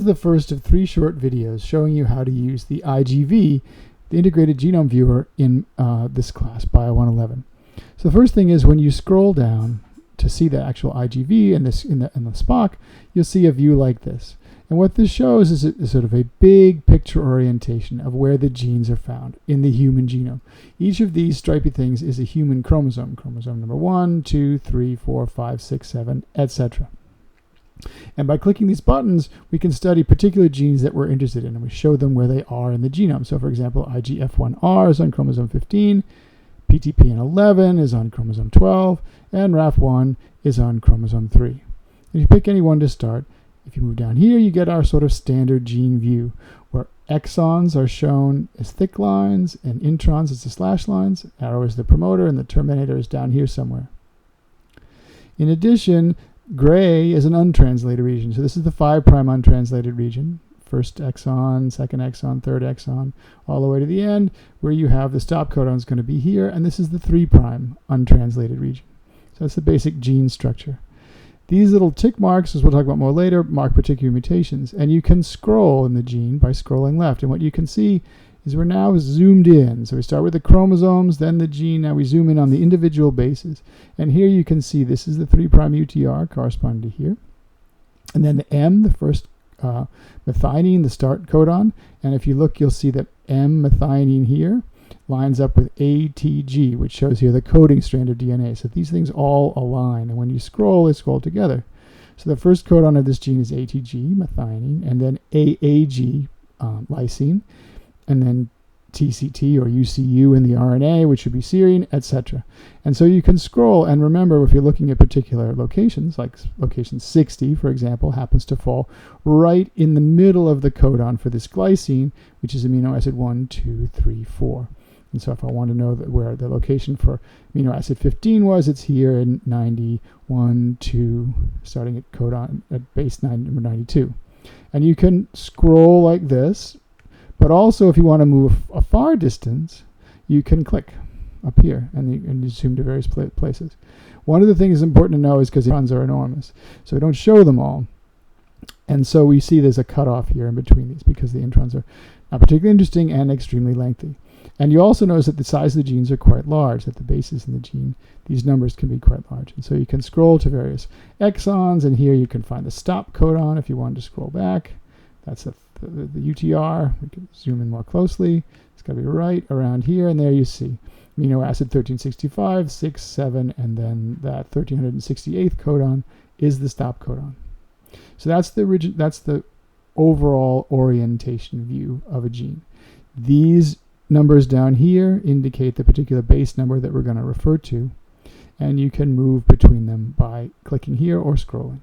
This is the first of 3 short videos showing you how to use the IGV, the Integrated Genome Viewer, in this class, Bio 111. So the first thing is when you scroll down to see the actual IGV in the SPOC, you'll see a view like this. And what this shows is sort of a big picture orientation of where the genes are found in the human genome. Each of these stripy things is a human chromosome. Chromosome number 1, 2, 3, 4, 5, 6, 7, etc. And by clicking these buttons, we can study particular genes that we're interested in, and we show them where they are in the genome. So for example, IGF1R is on chromosome 15, PTPN11 is on chromosome 12, and RAF1 is on chromosome 3. If you pick any one to start, if you move down here, you get our sort of standard gene view, where exons are shown as thick lines, and introns as the slash lines, arrow is the promoter, and the terminator is down here somewhere. In addition, gray is an untranslated region. So this is the 5' untranslated region. First exon, second exon, third exon, all the way to the end, where you have the stop codon is going to be here, and this is the 3' untranslated region. So that's the basic gene structure. These little tick marks, as we'll talk about more later, mark particular mutations, and you can scroll in the gene by scrolling left. And what you can see is we're now zoomed in. So we start with the chromosomes, then the gene. Now we zoom in on the individual bases. And here you can see this is the 3' UTR corresponding to here. And then the M, the first methionine, the start codon. And if you look, you'll see that M methionine here lines up with ATG, which shows here the coding strand of DNA. So these things all align. And when you scroll, they scroll together. So the first codon of this gene is ATG, methionine, and then AAG, lysine, and then TCT or UCU in the RNA, which would be serine, etc. And so you can scroll, and remember, if you're looking at particular locations, like location 60, for example, happens to fall right in the middle of the codon for this glycine, which is amino acid 1, 2, 3, 4. And so if I want to know where the location for amino acid 15 was, it's here in 91, 2, starting at codon at base number 92. And you can scroll like this. But also, if you want to move a far distance, you can click up here and you zoom to various places. One of the things important to know is because the introns are enormous, so we don't show them all. And so we see there's a cutoff here in between these because the introns are not particularly interesting and extremely lengthy. And you also notice that the size of the genes are quite large, at the bases in the gene. These numbers can be quite large. And so you can scroll to various exons, and here you can find the stop codon if you wanted to scroll back. That's the UTR. We can zoom in more closely. It's got to be right around here, and there you see amino acid 1365, 6, 7, and then that 1368th codon is the stop codon. So that's the overall orientation view of a gene. These numbers down here indicate the particular base number that we're going to refer to, and you can move between them by clicking here or scrolling.